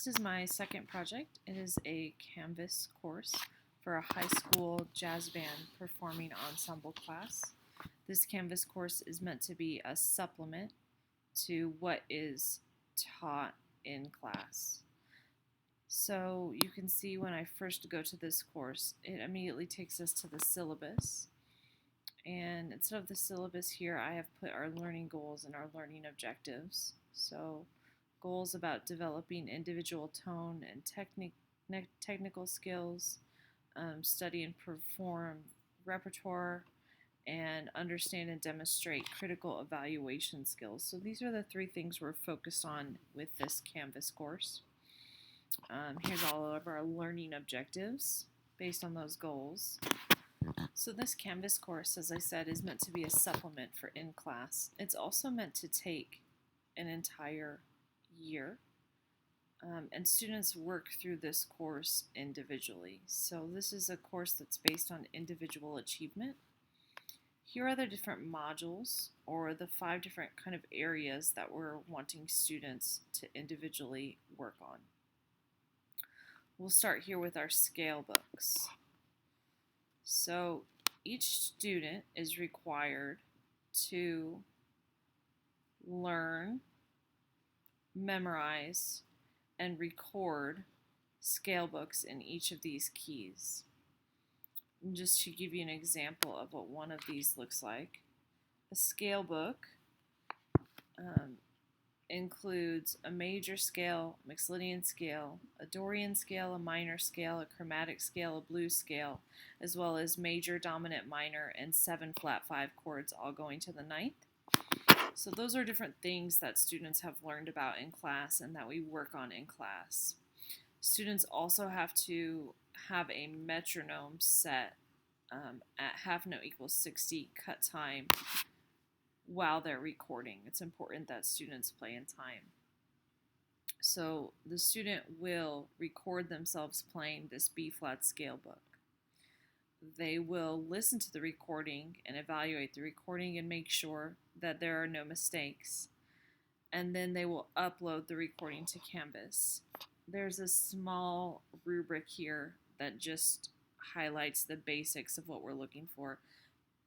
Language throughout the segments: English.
This is my second project. It is a Canvas course for a high school jazz band performing ensemble class. This Canvas course is meant to be a supplement to what is taught in class. So you can see when I first go to this course, it immediately takes us to the syllabus. And instead of the syllabus here, I have put our learning goals and our learning objectives. So goals about developing individual tone and technical skills, study and perform repertoire, and understand and demonstrate critical evaluation skills. So these are the three things we're focused on with this Canvas course. Here's all of our learning objectives based on those goals. So this Canvas course, as I said, is meant to be a supplement for in-class. It's also meant to take an entire year, and students work through this course individually. So this is a course that's based on individual achievement. Here are the different modules, or the 5 different kind of areas that we're wanting students to individually work on. We'll start here with our scale books. So each student is required to learn, memorize, and record scale books in each of these keys. And just to give you an example of what one of these looks like, a scale book includes a major scale, Mixolydian scale, a Dorian scale, a minor scale, a chromatic scale, a blues scale, as well as major, dominant, minor, and 7 flat 5 chords all going to the 9th. So those are different things that students have learned about in class and that we work on in class. Students also have to have a metronome set at half note equals 60 cut time while they're recording. It's important that students play in time. So the student will record themselves playing this B-flat scale book. They will listen to the recording and evaluate the recording and make sure that there are no mistakes. And then they will upload the recording to Canvas. There's a small rubric here that just highlights the basics of what we're looking for.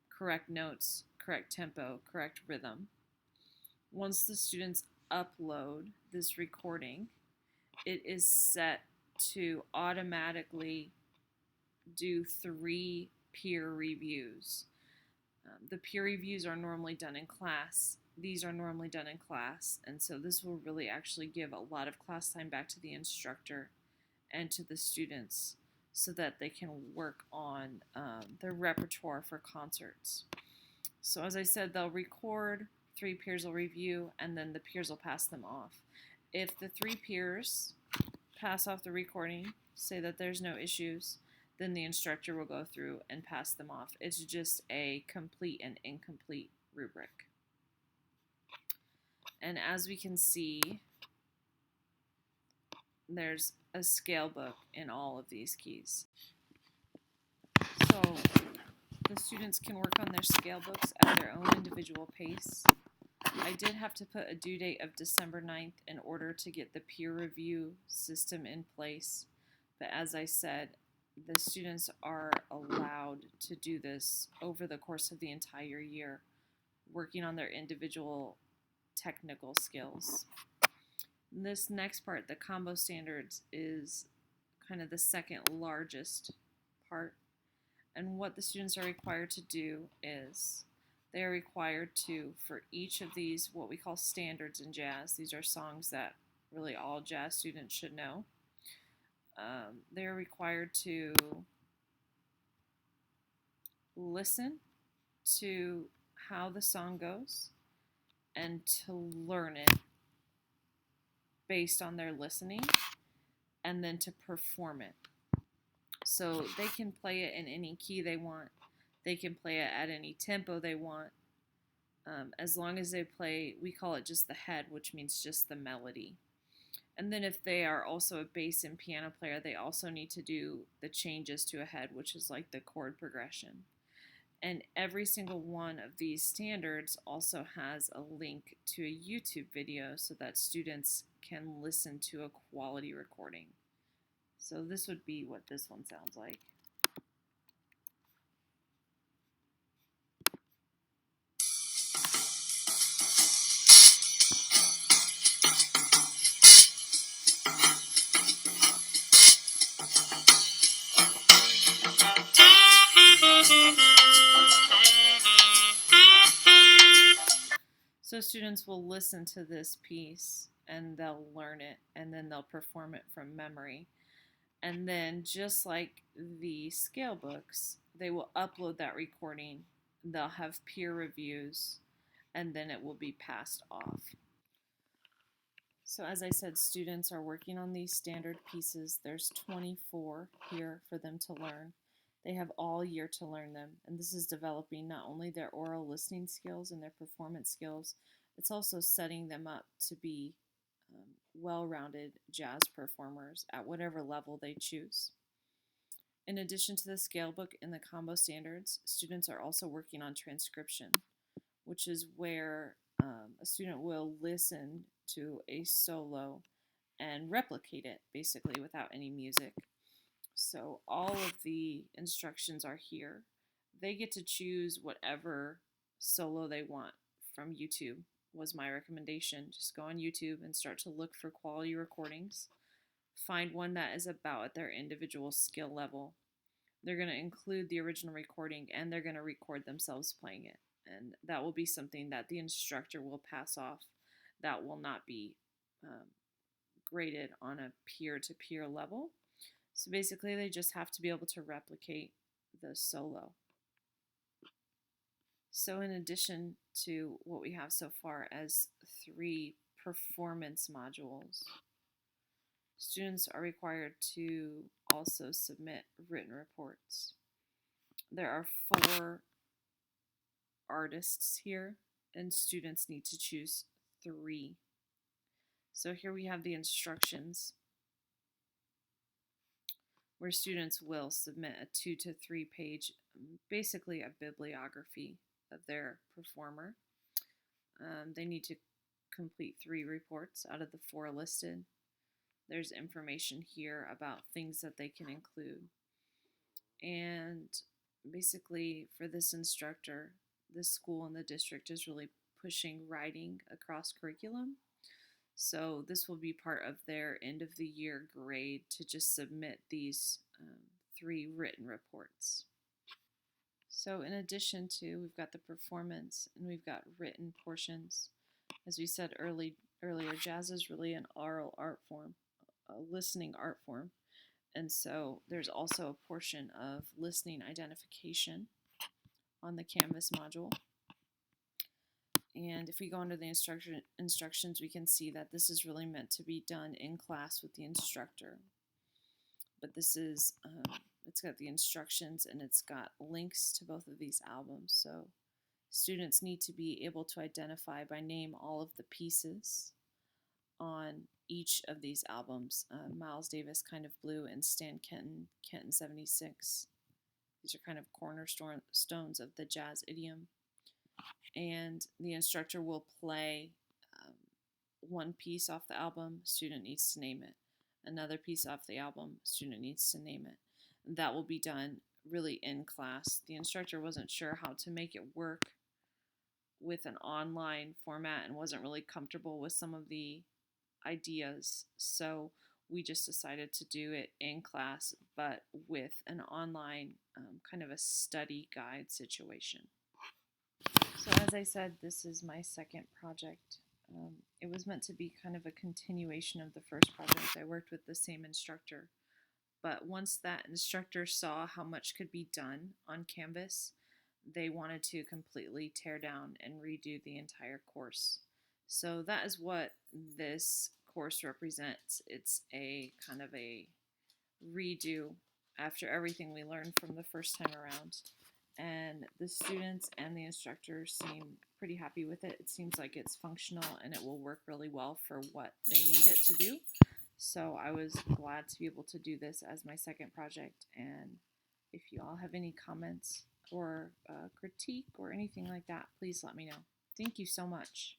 Correct notes, correct tempo, correct rhythm. Once the students upload this recording, it is set to automatically do 3 peer reviews. The peer reviews are normally done in class. These are normally done in class, and so this will really actually give a lot of class time back to the instructor and to the students so that they can work on their repertoire for concerts. So as I said, they'll record, 3 peers will review, and then the peers will pass them off. If the 3 peers pass off the recording, say that there's no issues, then the instructor will go through and pass them off. It's just a complete and incomplete rubric. And as we can see, there's a scale book in all of these keys. So the students can work on their scale books at their own individual pace. I did have to put a due date of December 9th in order to get the peer review system in place. But as I said, the students are allowed to do this over the course of the entire year, working on their individual technical skills. This next part, the combo standards, is kind of the second largest part. And what the students are required to do is they are required to, for each of these, what we call standards in jazz, these are songs that really all jazz students should know. They're required to listen to how the song goes and to learn it based on their listening, and then to perform it. So they can play it in any key they want. They can play it at any tempo they want. As long as they play, we call it just the head, which means just the melody. And then if they are also a bass and piano player, they also need to do the changes to a head, which is like the chord progression. And every single one of these standards also has a link to a YouTube video so that students can listen to a quality recording. So this would be what this one sounds like. So students will listen to this piece and they'll learn it and then they'll perform it from memory. And then just like the scale books, they will upload that recording, they'll have peer reviews, and then it will be passed off. So as I said, students are working on these standard pieces. There's 24 here for them to learn. They have all year to learn them, and this is developing not only their oral listening skills and their performance skills, it's also setting them up to be well-rounded jazz performers at whatever level they choose. In addition to the scale book and the combo standards, students are also working on transcription, which is where a student will listen to a solo and replicate it basically without any music. So all of the instructions are here. They get to choose whatever solo they want from YouTube was my recommendation. Just go on YouTube and start to look for quality recordings. Find one that is about at their individual skill level. They're going to include the original recording and they're going to record themselves playing it. And that will be something that the instructor will pass off. That will not be graded on a peer-to-peer level. So basically, they just have to be able to replicate the solo. So in addition to what we have so far as 3 performance modules, students are required to also submit written reports. There are 4 artists here, and students need to choose 3. So here we have the instructions, where students will submit a 2 to 3 page, basically a bibliography of their performer. They need to complete 3 reports out of the 4 listed. There's information here about things that they can include. And basically for this instructor, this school and the district is really pushing writing across curriculum. So this will be part of their end of the year grade to just submit these 3 written reports. So in addition to, we've got the performance and we've got written portions. As we said earlier, jazz is really an oral art form, a listening art form. And so there's also a portion of listening identification on the Canvas module. And if we go under the instructions, we can see that this is really meant to be done in class with the instructor. But this is, it's got the instructions and it's got links to both of these albums. So students need to be able to identify by name all of the pieces on each of these albums. Miles Davis, Kind of Blue, and Stan Kenton, Kenton 76. These are kind of cornerstones of the jazz idiom. And the instructor will play one piece off the album, student needs to name it. Another piece off the album, student needs to name it. That will be done really in class. The instructor wasn't sure how to make it work with an online format and wasn't really comfortable with some of the ideas, so we just decided to do it in class but with an online kind of a study guide situation. So as I said, this is my second project. It was meant to be kind of a continuation of the first project. I worked with the same instructor, but once that instructor saw how much could be done on Canvas, they wanted to completely tear down and redo the entire course. So that is what this course represents. It's a kind of a redo after everything we learned from the first time around. And the students and the instructors seem pretty happy with it. It seems like it's functional and it will work really well for what they need it to do. So I was glad to be able to do this as my second project. And if you all have any comments or critique or anything like that, please let me know. Thank you so much.